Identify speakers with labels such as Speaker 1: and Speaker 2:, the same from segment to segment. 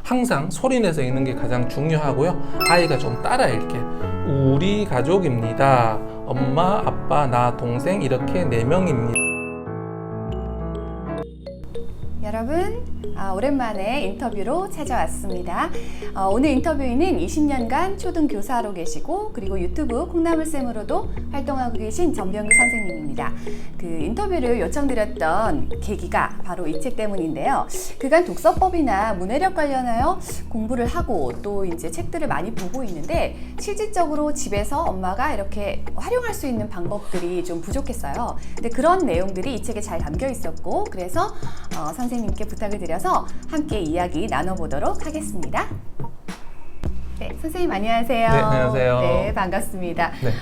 Speaker 1: 항상 소리내서 읽는 게 가장 중요하고요. 아이가 좀 따라 읽게. 우리 가족입니다. 엄마, 아빠, 나, 동생 이렇게 4명입니다.
Speaker 2: 여러분, 오랜만에 인터뷰로 찾아왔습니다. 오늘 인터뷰인은 20년간 초등교사로 계시고 그리고 유튜브 콩나물쌤으로도 활동하고 계신 전병규 선생님입니다. 그 인터뷰를 요청드렸던 계기가 바로 이 책 때문인데요. 그간 독서법이나 문해력 관련하여 공부를 하고 또 이제 책들을 많이 보고 있는데 실질적으로 집에서 엄마가 이렇게 활용할 수 있는 방법들이 좀 부족했어요. 근데 그런 내용들이 이 책에 잘 담겨 있었고 그래서 선생님께 부탁을 드려서 함께 이야기 나눠보도록 하겠습니다. 네, 선생님 안녕하세요.
Speaker 1: 네, 안녕하세요.
Speaker 2: 네, 반갑습니다.
Speaker 1: 네.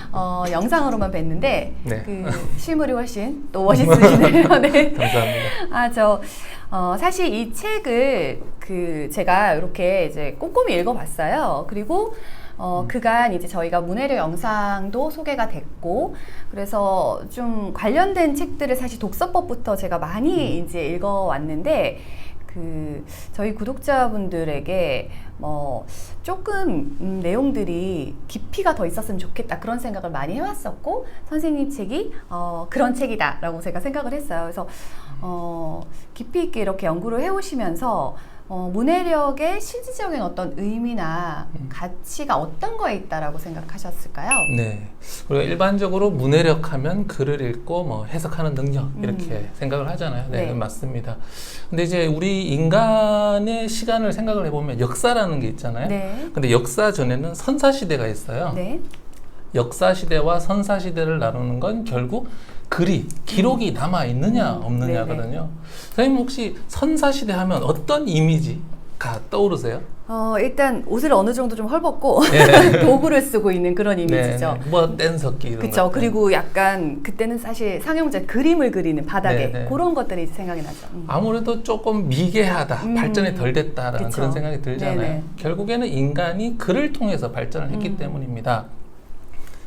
Speaker 2: 영상으로만 뵀는데
Speaker 1: 네.
Speaker 2: 그 실물이 훨씬 또 멋있으시네요. 네.
Speaker 1: 감사합니다.
Speaker 2: 사실 이 책을 제가 이렇게 이제 꼼꼼히 읽어봤어요. 그리고 그간 이제 저희가 문해력 영상도 소개가 됐고, 그래서 좀 관련된 책들을 사실 독서법부터 제가 많이 이제 읽어왔는데, 저희 구독자분들에게 조금 내용들이 깊이가 더 있었으면 좋겠다 그런 생각을 많이 해왔었고, 선생님 책이 그런 책이다 라고 제가 생각을 했어요. 그래서 깊이 있게 이렇게 연구를 해오시면서 문해력의 실질적인 어떤 의미나 가치가 어떤 거에 있다라고 생각하셨을까요?
Speaker 1: 네, 우리가 일반적으로 문해력 하면 글을 읽고 해석하는 능력 이렇게 생각을 하잖아요. 네,
Speaker 2: 네.
Speaker 1: 맞습니다. 근데 이제 우리 인간의 시간을 생각을 해보면 역사라는 게 있잖아요.
Speaker 2: 네.
Speaker 1: 근데 역사 전에는 선사시대가 있어요.
Speaker 2: 네.
Speaker 1: 역사시대와 선사시대를 나누는 건 결국 기록이 남아있느냐 없느냐거든요. 선생님 혹시 선사시대 하면 어떤 이미지가 떠오르세요?
Speaker 2: 일단 옷을 어느 정도 좀 헐벗고
Speaker 1: 네.
Speaker 2: 도구를 쓰고 있는 그런 이미지죠.
Speaker 1: 네, 뭐 뗀석기 이런
Speaker 2: 그렇죠.
Speaker 1: 것.
Speaker 2: 그리고 약간 그때는 사실 상용자 그림을 그리는 바닥에
Speaker 1: 네.
Speaker 2: 그런 것들이 생각이 나죠.
Speaker 1: 아무래도 조금 미개하다, 발전이 덜 됐다라는
Speaker 2: 그쵸.
Speaker 1: 그런 생각이 들잖아요.
Speaker 2: 네네.
Speaker 1: 결국에는 인간이 글을 통해서 발전을 했기 때문입니다.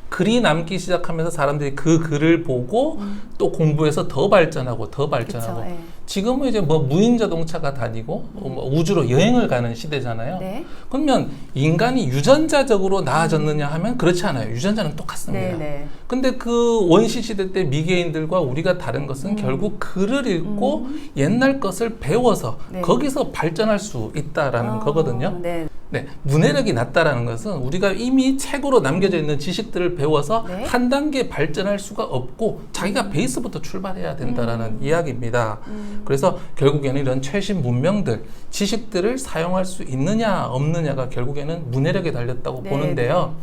Speaker 1: 글이 남기 시작하면서 사람들이 그 글을 보고 또 공부해서 더 발전하고 더 발전하고
Speaker 2: 그쵸, 예.
Speaker 1: 지금은 이제 무인 자동차가 다니고 우주로 여행을 가는 시대잖아요.
Speaker 2: 네.
Speaker 1: 그러면 인간이 유전자적으로 나아졌느냐 하면 그렇지 않아요. 유전자는 똑같습니다.
Speaker 2: 네네.
Speaker 1: 근데 그 원시 시대 때 미개인들과 우리가 다른 것은 결국 글을 읽고 옛날 것을 배워서
Speaker 2: 네.
Speaker 1: 거기서 발전할 수 있다라는 거거든요.
Speaker 2: 네.
Speaker 1: 네, 문해력이 낮다라는 것은 우리가 이미 책으로 남겨져 있는 지식들을 배워서
Speaker 2: 네.
Speaker 1: 한 단계 발전할 수가 없고 자기가 베이스부터 출발해야 된다라는 이야기입니다. 그래서 결국에는 이런 최신 문명들, 지식들을 사용할 수 있느냐 없느냐가 결국에는 문해력에 달렸다고
Speaker 2: 네,
Speaker 1: 보는데요.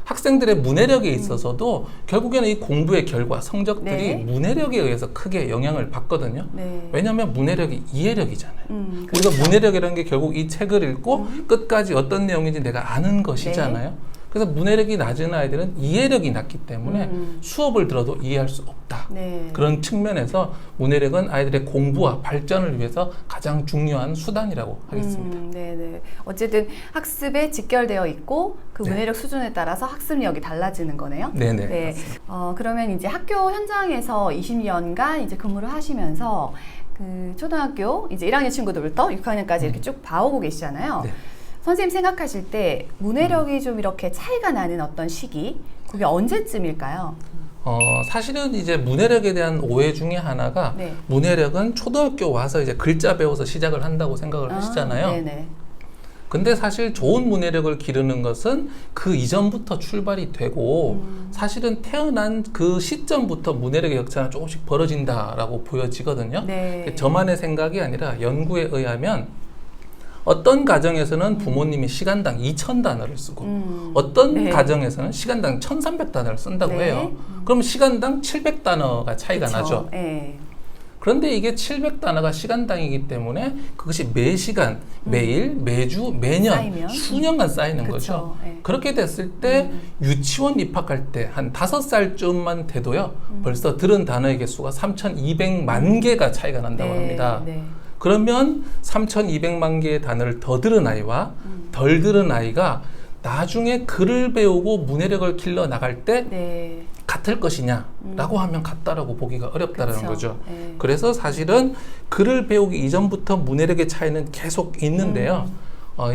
Speaker 1: 학생들의 문해력에 있어서도 결국에는 이 공부의 결과, 성적들이
Speaker 2: 네.
Speaker 1: 문해력에 의해서 크게 영향을 받거든요.
Speaker 2: 네.
Speaker 1: 왜냐하면 문해력이 이해력이잖아요.
Speaker 2: 그렇죠.
Speaker 1: 우리가 문해력이라는 게 결국 이 책을 읽고 끝까지 어떤 내용인지 내가 아는 것이잖아요.
Speaker 2: 네.
Speaker 1: 그래서 문해력이 낮은 아이들은 이해력이 낮기 때문에 수업을 들어도 이해할 수 없다.
Speaker 2: 네.
Speaker 1: 그런 측면에서 문해력은 아이들의 공부와 발전을 위해서 가장 중요한 수단이라고 하겠습니다.
Speaker 2: 네네. 어쨌든 학습에 직결되어 있고 그
Speaker 1: 네.
Speaker 2: 문해력 수준에 따라서 학습력이 달라지는 거네요.
Speaker 1: 네네.
Speaker 2: 네.
Speaker 1: 맞습니다.
Speaker 2: 그러면 이제 학교 현장에서 20년간 이제 근무를 하시면서 그 초등학교 이제 1학년 친구들부터 6학년까지 이렇게 쭉 봐오고 계시잖아요.
Speaker 1: 네.
Speaker 2: 선생님 생각하실 때 문해력이 좀 이렇게 차이가 나는 어떤 시기, 그게 언제쯤일까요?
Speaker 1: 사실은 이제 문해력에 대한 오해 중에 하나가
Speaker 2: 네.
Speaker 1: 문해력은 초등학교 와서 이제 글자 배워서 시작을 한다고 생각을 하시잖아요.
Speaker 2: 네네.
Speaker 1: 근데 사실 좋은 문해력을 기르는 것은 그 이전부터 출발이 되고 사실은 태어난 그 시점부터 문해력의 격차는 조금씩 벌어진다라고 보여지거든요.
Speaker 2: 네.
Speaker 1: 저만의 생각이 아니라 연구에 의하면 어떤 가정에서는 부모님이 시간당 2,000단어를 쓰고 어떤
Speaker 2: 네.
Speaker 1: 가정에서는 시간당 1,300단어를 쓴다고
Speaker 2: 네.
Speaker 1: 해요. 그럼 시간당 700단어가 차이가
Speaker 2: 그쵸.
Speaker 1: 나죠.
Speaker 2: 네.
Speaker 1: 그런데 이게 700단어가 시간당이기 때문에 그것이 매시간, 매일, 매주, 매년,
Speaker 2: 쌓이면?
Speaker 1: 수년간 쌓이는
Speaker 2: 그쵸.
Speaker 1: 거죠.
Speaker 2: 네.
Speaker 1: 그렇게 됐을 때 유치원 입학할 때 한 5살쯤만 돼도요. 벌써 들은 단어의 개수가 3,200만 개가 차이가 난다고
Speaker 2: 네.
Speaker 1: 합니다.
Speaker 2: 네.
Speaker 1: 그러면 3,200만 개의 단어를 더 들은 아이와 덜 들은 아이가 나중에 글을 배우고 문해력을 길러 나갈 때
Speaker 2: 네.
Speaker 1: 같을 것이냐라고 하면 같다라고 보기가 어렵다는
Speaker 2: 그쵸.
Speaker 1: 거죠.
Speaker 2: 네.
Speaker 1: 그래서 사실은 글을 배우기 이전부터 문해력의 차이는 계속 있는데요.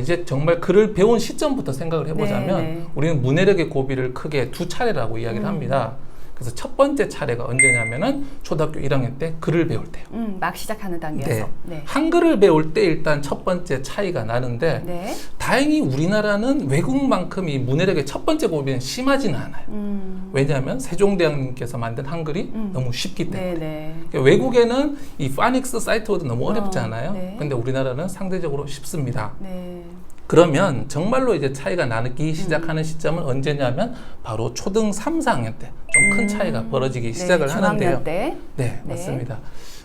Speaker 1: 이제 정말 글을 배운 시점부터 생각을 해보자면
Speaker 2: 네.
Speaker 1: 우리는 문해력의 고비를 크게 두 차례라고 이야기를 합니다. 그래서 첫 번째 차례가 언제냐면은 초등학교 1학년 때 글을 배울 때요.
Speaker 2: 막 시작하는 단계에서.
Speaker 1: 네.
Speaker 2: 네.
Speaker 1: 한글을 배울 때 일단 첫 번째 차이가 나는데
Speaker 2: 네.
Speaker 1: 다행히 우리나라는 외국만큼 이 문해력의 첫 번째 고비는 심하지는 않아요. 왜냐하면 세종대왕님께서 만든 한글이 너무 쉽기 때문에.
Speaker 2: 네.
Speaker 1: 그러니까 외국에는 이 파닉스 사이트워드 너무 어렵지 않아요?
Speaker 2: 네.
Speaker 1: 근데 우리나라는 상대적으로 쉽습니다.
Speaker 2: 네.
Speaker 1: 그러면 정말로 이제 차이가 나기 시작하는 시점은 언제냐면 바로 초등 3, 4학년 때 좀 큰 차이가 벌어지기 시작을
Speaker 2: 중학년
Speaker 1: 하는데요.
Speaker 2: 때.
Speaker 1: 네, 맞습니다.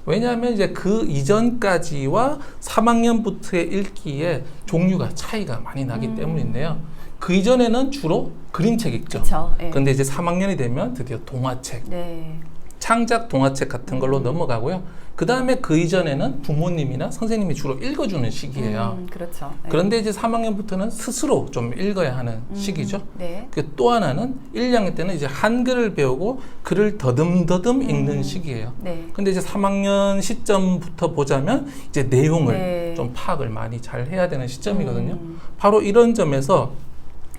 Speaker 1: 왜냐하면 이제 그 이전까지와 3학년부터의 읽기에 종류가 차이가 많이 나기 때문인데요. 그 이전에는 주로 그림책 읽죠.
Speaker 2: 그쵸. 네.
Speaker 1: 그런데 이제 3학년이 되면 드디어 동화책,
Speaker 2: 네.
Speaker 1: 창작 동화책 같은 걸로 넘어가고요. 그 다음에 그 이전에는 부모님이나 선생님이 주로 읽어주는 시기예요.
Speaker 2: 그렇죠. 네.
Speaker 1: 그런데 이제 3학년부터는 스스로 좀 읽어야 하는 시기죠.
Speaker 2: 네.
Speaker 1: 또 하나는 1, 2학년 때는 이제 한글을 배우고 글을 더듬더듬 읽는 시기예요.
Speaker 2: 네.
Speaker 1: 근데 이제 3학년 시점부터 보자면 이제 내용을
Speaker 2: 네.
Speaker 1: 좀 파악을 많이 잘 해야 되는 시점이거든요. 바로 이런 점에서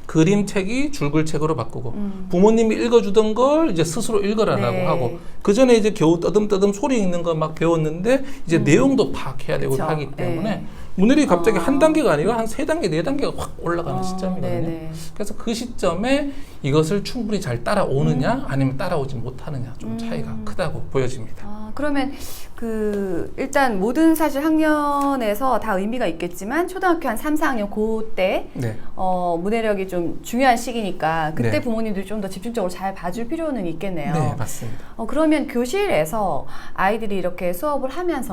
Speaker 1: 그림책이 줄글책으로 바꾸고 부모님이 읽어주던 걸 이제 스스로 읽어라라고
Speaker 2: 네.
Speaker 1: 하고 그 전에 이제 겨우 떠듬떠듬 소리 읽는 거 막 배웠는데 이제 내용도 파악해야 되고
Speaker 2: 그쵸.
Speaker 1: 하기 때문에
Speaker 2: 네.
Speaker 1: 문해력이 갑자기 한 단계가 아니라 한 3단계, 4단계가 확 올라가는 시점이거든요.
Speaker 2: 네네.
Speaker 1: 그래서 그 시점에 이것을 충분히 잘 따라오느냐 아니면 따라오지 못하느냐 좀 차이가 크다고 보여집니다.
Speaker 2: 그러면 일단 모든 사실 학년에서 다 의미가 있겠지만 초등학교 한 3, 4학년 그때
Speaker 1: 네.
Speaker 2: 문해력이 좀 중요한 시기니까 그때
Speaker 1: 네.
Speaker 2: 부모님들이 좀 더 집중적으로 잘 봐줄 필요는 있겠네요.
Speaker 1: 네, 맞습니다.
Speaker 2: 그러면 교실에서 아이들이 이렇게 수업을 하면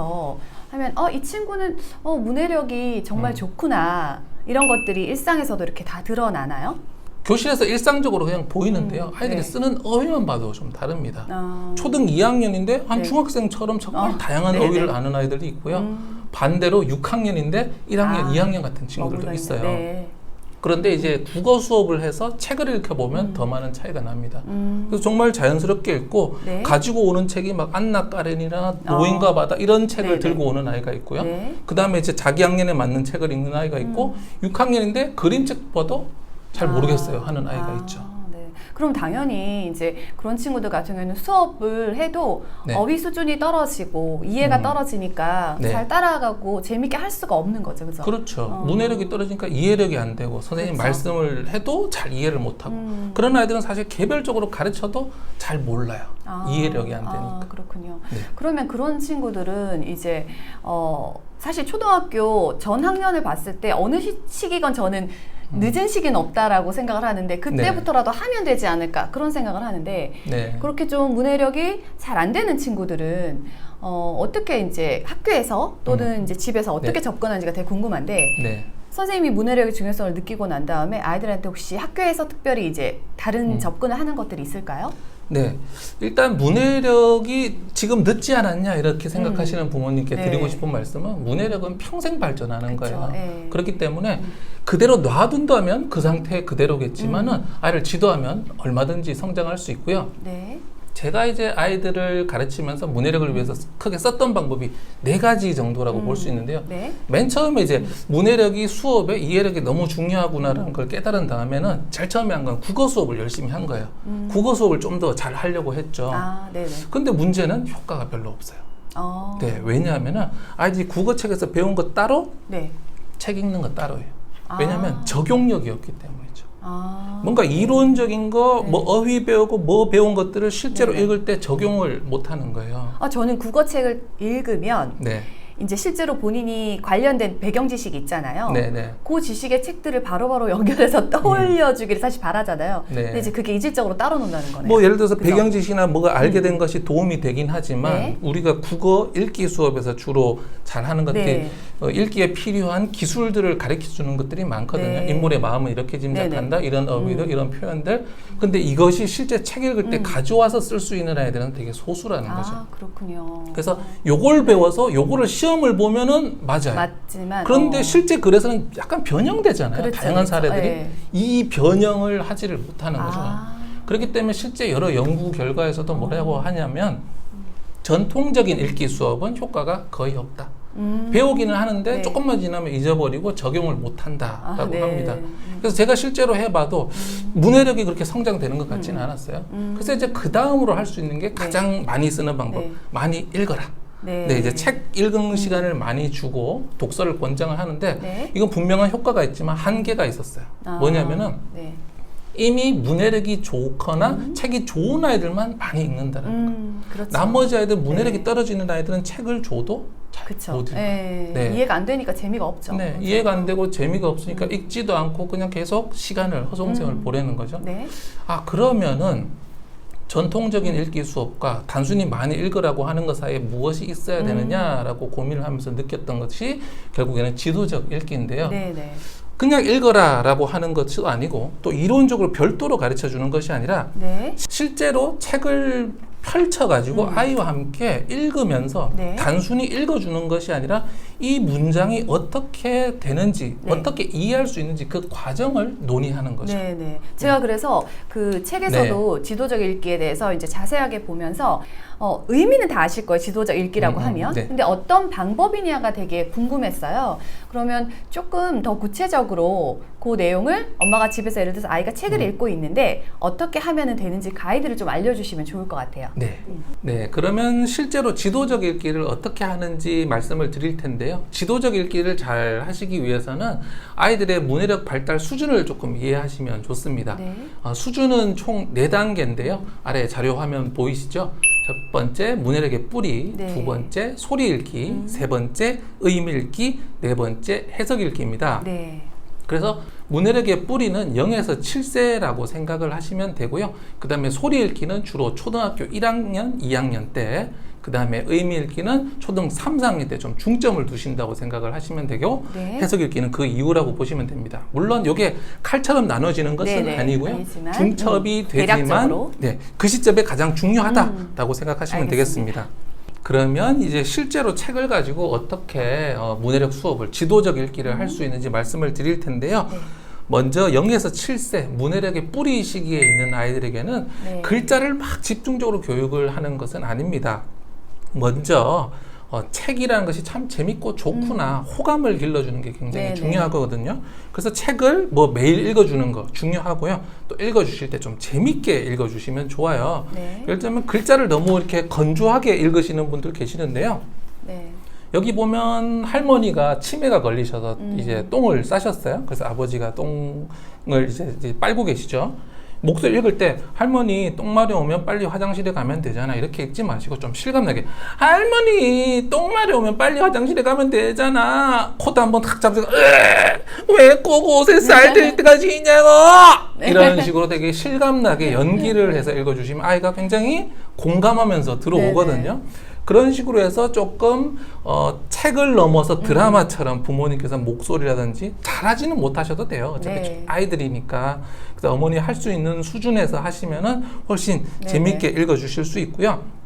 Speaker 2: 이 친구는 문해력이 정말 좋구나 이런 것들이 일상에서도 이렇게 다 드러나나요?
Speaker 1: 교실에서 일상적으로 그냥 보이는데요. 아이들이
Speaker 2: 네.
Speaker 1: 쓰는 어휘만 봐도 좀 다릅니다.
Speaker 2: 아.
Speaker 1: 초등 2학년인데 한
Speaker 2: 네.
Speaker 1: 중학생처럼 정말 다양한
Speaker 2: 네네.
Speaker 1: 어휘를 아는 아이들이 있고요. 반대로 6학년인데 1학년, 2학년 같은 친구들도
Speaker 2: 머물러
Speaker 1: 있어요.
Speaker 2: 네.
Speaker 1: 그런데 이제 국어 수업을 해서 책을 읽혀보면 더 많은 차이가 납니다. 그래서 정말 자연스럽게 읽고
Speaker 2: 네.
Speaker 1: 가지고 오는 책이 막 안나 까렌이나 노인과 바다 이런 책을
Speaker 2: 네네.
Speaker 1: 들고 오는 아이가 있고요.
Speaker 2: 네.
Speaker 1: 그 다음에 이제 자기 학년에 맞는 책을 읽는 아이가 있고 6학년인데 그림책 봐도 잘 모르겠어요 하는 아이가 있죠.
Speaker 2: 네. 그럼 당연히 이제 그런 친구들 같은 경우에는 수업을 해도
Speaker 1: 네.
Speaker 2: 어휘 수준이 떨어지고 이해가 떨어지니까
Speaker 1: 네.
Speaker 2: 잘 따라가고 재밌게 할 수가 없는 거죠, 그죠?
Speaker 1: 그렇죠. 문해력이 떨어지니까 이해력이 안 되고 선생님
Speaker 2: 그렇죠.
Speaker 1: 말씀을 해도 잘 이해를 못하고 그런 아이들은 사실 개별적으로 가르쳐도 잘 몰라요. 이해력이 안 되니까.
Speaker 2: 그렇군요.
Speaker 1: 네.
Speaker 2: 그러면 그런 친구들은 이제 사실 초등학교 전 학년을 봤을 때 어느 시기건 저는 늦은 시기는 없다라고 생각을 하는데 그때부터라도 하면 되지 않을까 그런 생각을 하는데
Speaker 1: 네.
Speaker 2: 그렇게 좀 문해력이 잘 안 되는 친구들은 어떻게 이제 학교에서 또는 이제 집에서 어떻게
Speaker 1: 네.
Speaker 2: 접근하는지가 되게 궁금한데
Speaker 1: 네.
Speaker 2: 선생님이 문해력의 중요성을 느끼고 난 다음에 아이들한테 혹시 학교에서 특별히 이제 다른 접근을 하는 것들이 있을까요?
Speaker 1: 네. 일단 문해력이 지금 늦지 않았냐 이렇게 생각하시는 부모님께
Speaker 2: 네.
Speaker 1: 드리고 싶은 말씀은 문해력은 평생 발전하는
Speaker 2: 그쵸.
Speaker 1: 거예요.
Speaker 2: 네.
Speaker 1: 그렇기 때문에 그대로 놔둔다면 그 상태 그대로겠지만은 아이를 지도하면 얼마든지 성장할 수 있고요.
Speaker 2: 네.
Speaker 1: 제가 이제 아이들을 가르치면서 문해력을 위해서 크게 썼던 방법이 4가지 정도라고 볼 수 있는데요.
Speaker 2: 네.
Speaker 1: 맨 처음에 이제 문해력이 수업에 이해력이 너무 중요하구나라는 걸 깨달은 다음에는 제일 처음에 한 건 국어 수업을 열심히 한 거예요. 국어 수업을 좀 더 잘 하려고 했죠.
Speaker 2: 네네.
Speaker 1: 근데 문제는 효과가 별로 없어요.
Speaker 2: 네.
Speaker 1: 왜냐하면은 아이들이 국어책에서 배운 거 따로
Speaker 2: 네.
Speaker 1: 책 읽는 거 따로예요. 왜냐하면 적용력이 없기 때문이죠. 뭔가
Speaker 2: 네.
Speaker 1: 이론적인 거, 뭐 어휘 배우고 뭐 배운 것들을 실제로
Speaker 2: 네네.
Speaker 1: 읽을 때 적용을 못 하는 거예요.
Speaker 2: 저는 국어책을 읽으면
Speaker 1: 네.
Speaker 2: 이제 실제로 본인이 관련된 배경 지식이 있잖아요.
Speaker 1: 네네.
Speaker 2: 그 지식의 책들을 바로바로 연결해서 떠올려주기를 사실 바라잖아요.
Speaker 1: 네.
Speaker 2: 근데 이제 그게 이질적으로 따로 논다는 거네요.
Speaker 1: 뭐 예를 들어서
Speaker 2: 그죠?
Speaker 1: 배경 지식이나 뭐가 알게 된 것이 도움이 되긴 하지만
Speaker 2: 네.
Speaker 1: 우리가 국어 읽기 수업에서 주로 잘하는 것들이
Speaker 2: 네.
Speaker 1: 읽기에 필요한 기술들을 가르쳐 주는 것들이 많거든요.
Speaker 2: 네.
Speaker 1: 인물의 마음을 이렇게 짐작한다. 이런 어휘들, 이런 표현들. 근데 이것이 실제 책 읽을 때 가져와서 쓸 수 있는 아이들은 되게 소수라는 거죠.
Speaker 2: 그렇군요.
Speaker 1: 그래서 요걸 배워서 요거를 시험을 보면은 맞아요.
Speaker 2: 맞지만
Speaker 1: 그런데 실제 글에서는 약간 변형되잖아요.
Speaker 2: 그렇죠,
Speaker 1: 다양한
Speaker 2: 그렇죠.
Speaker 1: 사례들이
Speaker 2: 네.
Speaker 1: 이 변형을 하지를 못하는 거죠. 그렇기 때문에 실제 여러 연구 결과에서도 뭐라고 하냐면 전통적인 읽기 수업은 효과가 거의 없다. 배우기는 하는데
Speaker 2: 네.
Speaker 1: 조금만 지나면 잊어버리고 적용을 못한다라고
Speaker 2: 네.
Speaker 1: 합니다. 그래서 제가 실제로 해봐도 문해력이 그렇게 성장되는 것 같지는 않았어요. 그래서 이제 그 다음으로 할 수 있는 게 가장 많이 쓰는 방법,
Speaker 2: 네.
Speaker 1: 많이 읽어라.
Speaker 2: 네.
Speaker 1: 네, 이제 책 읽는 시간을 많이 주고 독서를 권장을 하는데
Speaker 2: 네.
Speaker 1: 이건 분명한 효과가 있지만 한계가 있었어요. 뭐냐면은
Speaker 2: 네.
Speaker 1: 이미 문해력이 좋거나 책이 좋은 아이들만 많이 읽는다는 거.
Speaker 2: 그렇죠.
Speaker 1: 나머지 아이들 문해력이
Speaker 2: 네.
Speaker 1: 떨어지는 아이들은 책을 줘도 잘
Speaker 2: 그쵸.
Speaker 1: 못 읽어요.
Speaker 2: 네.
Speaker 1: 네.
Speaker 2: 이해가 안 되니까 재미가 없죠.
Speaker 1: 네,
Speaker 2: 맞아요.
Speaker 1: 이해가 안 되고 재미가 없으니까 읽지도 않고 그냥 계속 시간을 허송세월 보내는 거죠.
Speaker 2: 네.
Speaker 1: 아, 그러면은 전통적인 읽기 수업과 단순히 많이 읽으라고 하는 것 사이에 무엇이 있어야 되느냐라고 고민을 하면서 느꼈던 것이 결국에는 지도적 읽기인데요.
Speaker 2: 네, 네.
Speaker 1: 그냥 읽어라라고 하는 것도 아니고 또 이론적으로 별도로 가르쳐 주는 것이 아니라
Speaker 2: 네.
Speaker 1: 실제로 책을 펼쳐가지고 아이와 함께 읽으면서
Speaker 2: 네.
Speaker 1: 단순히 읽어주는 것이 아니라 이 문장이 어떻게 되는지
Speaker 2: 네.
Speaker 1: 어떻게 이해할 수 있는지 그 과정을 논의하는 거죠.
Speaker 2: 네, 네. 제가 그래서 그 책에서도 지도적 읽기에 대해서 이제 자세하게 보면서 의미는 다 아실 거예요. 지도적 읽기라고 하면.
Speaker 1: 네.
Speaker 2: 근데 어떤 방법이냐가 되게 궁금했어요. 그러면 조금 더 구체적으로 그 내용을 엄마가 집에서 예를 들어서 아이가 책을 읽고 있는데 어떻게 하면 되는지 가이드를 좀 알려주시면 좋을 것 같아요.
Speaker 1: 네. 네. 그러면 실제로 지도적 읽기를 어떻게 하는지 말씀을 드릴 텐데요. 지도적 읽기를 잘 하시기 위해서는 아이들의 문해력 발달 수준을 조금 이해하시면 좋습니다.
Speaker 2: 네.
Speaker 1: 수준은 총 4단계인데요. 아래 자료 화면 보이시죠? 첫 번째, 문해력의 뿌리.
Speaker 2: 네.
Speaker 1: 두 번째, 소리 읽기. 세 번째, 의미 읽기. 네 번째, 해석 읽기입니다.
Speaker 2: 네.
Speaker 1: 그래서 문해력의 뿌리는 0에서 7세라고 생각을 하시면 되고요. 그 다음에 소리 읽기는 주로 초등학교 1학년, 2학년 때, 그 다음에 의미 읽기는 초등 3, 4학년 때 좀 중점을 두신다고 생각을 하시면 되고,
Speaker 2: 네.
Speaker 1: 해석 읽기는 그 이후라고 보시면 됩니다. 물론 이게 칼처럼 나눠지는 것은
Speaker 2: 네네.
Speaker 1: 아니고요.
Speaker 2: 아니지만,
Speaker 1: 중첩이 되지만
Speaker 2: 대략적으로.
Speaker 1: 네, 그 시점에 가장 중요하다라고 생각하시면
Speaker 2: 알겠습니다.
Speaker 1: 되겠습니다. 그러면 이제 실제로 책을 가지고 어떻게 문해력 수업을 지도적 읽기를 할 수 있는지 말씀을 드릴 텐데요.
Speaker 2: 네.
Speaker 1: 먼저 0에서 7세 문해력의 뿌리 시기에 있는 아이들에게는
Speaker 2: 네.
Speaker 1: 글자를 막 집중적으로 교육을 하는 것은 아닙니다. 먼저 책이라는 것이 참 재밌고 좋구나 호감을 길러주는 게 굉장히
Speaker 2: 네네.
Speaker 1: 중요하거든요. 그래서 책을 뭐 매일 읽어주는 거 중요하고요. 또 읽어주실 때 좀 재밌게 읽어주시면 좋아요.
Speaker 2: 네.
Speaker 1: 예를 들면 글자를 너무 이렇게 건조하게 읽으시는 분들 계시는데요.
Speaker 2: 네.
Speaker 1: 여기 보면 할머니가 치매가 걸리셔서 이제 똥을 싸셨어요. 그래서 아버지가 똥을 이제 빨고 계시죠. 목소리 읽을 때 할머니 똥 마려우면 빨리 화장실에 가면 되잖아 이렇게 읽지 마시고 좀 실감나게 할머니 똥 마려우면 빨리 화장실에 가면 되잖아 코도 한번 탁 잡으세요. 왜 꼭 옷에 쌀 될 때까지 있냐고 이런 식으로 되게 실감나게 연기를 해서 읽어주시면 아이가 굉장히 공감하면서 들어오거든요. 그런 식으로 해서 조금 책을 넘어서 드라마처럼 부모님께서 목소리라든지 잘하지는 못하셔도 돼요. 어차피
Speaker 2: 네.
Speaker 1: 아이들이니까. 그래서 어머니 할 수 있는 수준에서 하시면은 훨씬
Speaker 2: 네네.
Speaker 1: 재밌게 읽어주실 수 있고요.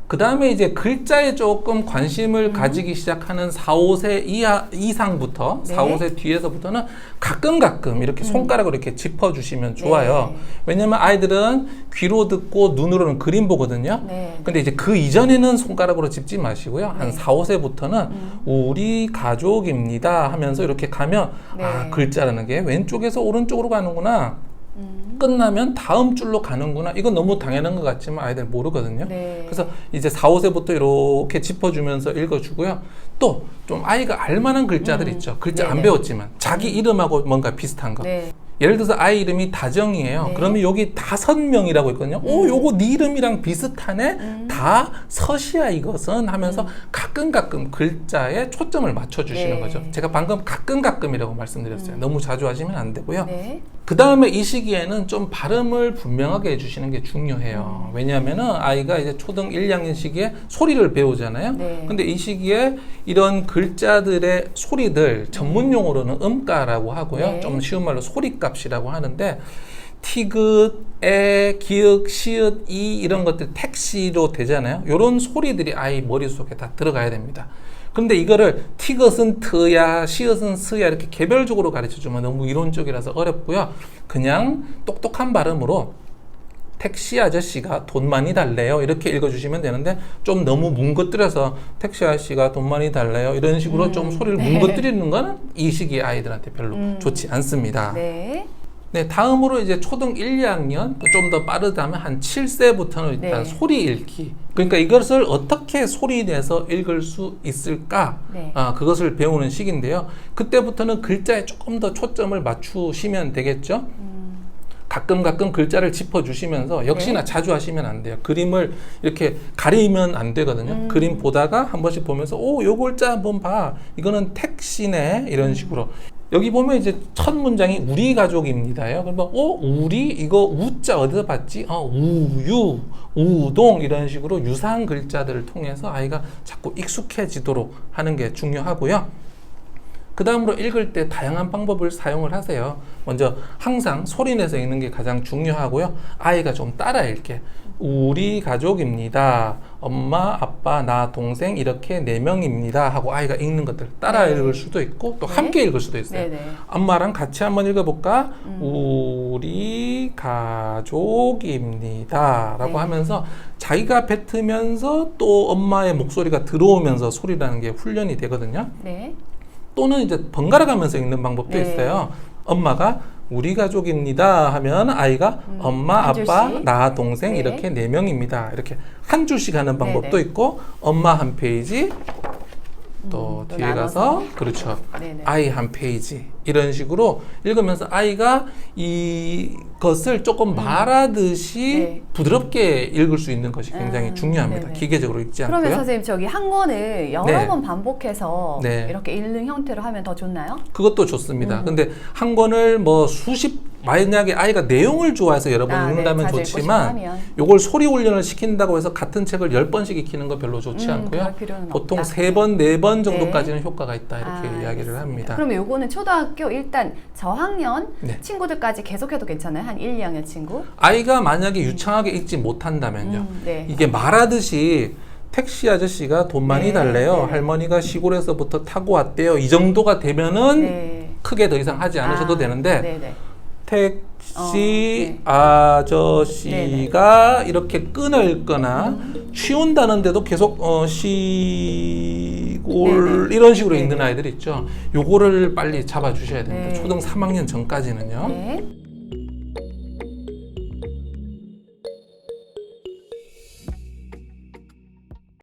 Speaker 1: 그 다음에 이제 글자에 조금 관심을 가지기 시작하는 4, 5세 이상부터
Speaker 2: 네.
Speaker 1: 4, 5세 뒤에서부터는 가끔 이렇게 손가락으로 이렇게 짚어주시면 좋아요.
Speaker 2: 네.
Speaker 1: 왜냐면 아이들은 귀로 듣고 눈으로는 그림 보거든요.
Speaker 2: 네.
Speaker 1: 근데 이제 그 이전에는 손가락으로 짚지 마시고요. 한
Speaker 2: 네.
Speaker 1: 4, 5세부터는 우리 가족입니다 하면서 이렇게 가면
Speaker 2: 네.
Speaker 1: 아, 글자라는 게 왼쪽에서 오른쪽으로 가는구나. 끝나면 다음 줄로 가는구나. 이건 너무 당연한 것 같지만 아이들 모르거든요.
Speaker 2: 네.
Speaker 1: 그래서 이제 4, 5세부터 이렇게 짚어주면서 읽어주고요. 또 좀 아이가 알만한 글자들 있죠. 글자 안
Speaker 2: 네네.
Speaker 1: 배웠지만 자기 이름하고 뭔가 비슷한 거.
Speaker 2: 네.
Speaker 1: 예를 들어서 아이 이름이 다정이에요.
Speaker 2: 네.
Speaker 1: 그러면 여기 5명이라고 있거든요. 오, 요거 네 이름이랑 비슷하네. 다 서시야 이것은 하면서 가끔 글자에 초점을 맞춰주시는
Speaker 2: 네.
Speaker 1: 거죠. 제가 방금 가끔이라고 말씀드렸어요. 너무 자주 하시면 안 되고요.
Speaker 2: 네.
Speaker 1: 그 다음에 이 시기에는 좀 발음을 분명하게 해주시는 게 중요해요. 왜냐하면은 아이가 이제 초등 1, 2학년 시기에 소리를 배우잖아요.
Speaker 2: 네.
Speaker 1: 근데 이 시기에 이런 글자들의 소리들 전문 용어로는 음가라고 하고요.
Speaker 2: 네.
Speaker 1: 좀 쉬운 말로 소리값이라고 하는데 티귿, 에, 기역, 시읒, 이 이런 것들 택시로 되잖아요. 이런 소리들이 아이 머릿속에 다 들어가야 됩니다. 근데 이거를 티귿은 트야, 시읒은 스야 이렇게 개별적으로 가르쳐주면 너무 이론적이라서 어렵고요. 그냥 똑똑한 발음으로 택시 아저씨가 돈 많이 달래요. 이렇게 읽어주시면 되는데 좀 너무 뭉거뜨려서 택시 아저씨가 돈 많이 달래요. 이런 식으로 좀 소리를 뭉거뜨리는 거는 이 시기에 아이들한테 별로 좋지 않습니다.
Speaker 2: 네.
Speaker 1: 네, 다음으로 이제 초등 1, 2학년 좀 더 빠르다면 한 7세부터는 일단
Speaker 2: 네.
Speaker 1: 소리 읽기. 그러니까 이것을 어떻게 소리 내서 읽을 수 있을까?
Speaker 2: 네.
Speaker 1: 그것을 배우는 시기인데요. 그때부터는 글자에 조금 더 초점을 맞추시면 되겠죠. 가끔 글자를 짚어주시면서 역시나
Speaker 2: 네.
Speaker 1: 자주 하시면 안 돼요. 그림을 이렇게 가리면 안 되거든요. 그림 보다가 한 번씩 보면서 요 글자 한번 봐. 이거는 택시네. 이런 식으로. 여기 보면 이제 첫 문장이 우리 가족입니다요. 그러면 우리 이거 우자 어디서 봤지? 우유, 우동 이런 식으로 유사한 글자들을 통해서 아이가 자꾸 익숙해지도록 하는 게 중요하고요. 그 다음으로 읽을 때 다양한 방법을 사용을 하세요. 먼저 항상 소리 내서 읽는 게 가장 중요하고요. 아이가 좀 따라 읽게. 우리 가족입니다. 엄마, 아빠, 나, 동생 이렇게 4명입니다 하고 아이가 읽는 것들 따라
Speaker 2: 네.
Speaker 1: 읽을 수도 있고 또
Speaker 2: 네.
Speaker 1: 함께 읽을 수도 있어요.
Speaker 2: 네네.
Speaker 1: 엄마랑 같이 한번 읽어볼까? 우리 가족입니다 라고
Speaker 2: 네.
Speaker 1: 하면서 자기가 뱉으면서 또 엄마의 목소리가 들어오면서 소리라는 게 훈련이 되거든요.
Speaker 2: 네.
Speaker 1: 또는 이제 번갈아 가면서 읽는 방법도
Speaker 2: 네.
Speaker 1: 있어요. 엄마가 우리 가족입니다 하면 아이가 엄마,
Speaker 2: 한
Speaker 1: 아빠,
Speaker 2: 줄씩.
Speaker 1: 나, 동생
Speaker 2: 네.
Speaker 1: 이렇게 4명입니다. 이렇게 한 줄씩 하는 방법도
Speaker 2: 네네.
Speaker 1: 있고 엄마 한 페이지 또
Speaker 2: 또
Speaker 1: 뒤에
Speaker 2: 나눠서.
Speaker 1: 가서 그렇죠.
Speaker 2: 네네.
Speaker 1: 아이 한 페이지 이런 식으로 읽으면서 아이가 이것을 조금 말하듯이
Speaker 2: 네.
Speaker 1: 부드럽게 읽을 수 있는 것이 굉장히 중요합니다.
Speaker 2: 네네.
Speaker 1: 기계적으로 읽지 않고요.
Speaker 2: 그러면 선생님 저기 한 권을 여러
Speaker 1: 네.
Speaker 2: 번 반복해서
Speaker 1: 네.
Speaker 2: 이렇게 읽는 형태로 하면 더 좋나요?
Speaker 1: 그것도 좋습니다. 근데 한 권을 뭐 만약에 아이가 내용을 좋아해서 여러 번 읽는다면
Speaker 2: 자주 읽고
Speaker 1: 좋지만
Speaker 2: 싶어 하면.
Speaker 1: 요걸 소리 훈련을 시킨다고 해서 같은 책을 10번씩 익히는 건 별로 좋지 않고요.
Speaker 2: 그럴 필요는
Speaker 1: 보통
Speaker 2: 없다.
Speaker 1: 3번, 4번 정도까지는 효과가 있다 이렇게 이야기를
Speaker 2: 알겠습니다.
Speaker 1: 합니다.
Speaker 2: 그러면 요거는 초등학교 일단 저학년
Speaker 1: 네.
Speaker 2: 친구들까지 계속해도 괜찮아요? 한 1, 2학년 친구?
Speaker 1: 아이가 만약에 유창하게 읽지 못한다면요.
Speaker 2: 네.
Speaker 1: 이게 말하듯이 택시 아저씨가 돈 많이
Speaker 2: 네,
Speaker 1: 달래요.
Speaker 2: 네.
Speaker 1: 할머니가 시골에서부터 타고 왔대요. 이 정도가 되면은
Speaker 2: 네.
Speaker 1: 크게 더 이상 하지 않으셔도 되는데
Speaker 2: 네네.
Speaker 1: 택시
Speaker 2: 네.
Speaker 1: 아저씨가 이렇게 끊어읽거나 치운다는데도 계속 시골
Speaker 2: 네네.
Speaker 1: 이런 식으로
Speaker 2: 네네.
Speaker 1: 읽는 아이들 있죠. 요거를 빨리 잡아주셔야 됩니다.
Speaker 2: 네.
Speaker 1: 초등 3학년 전까지는요.
Speaker 2: 네.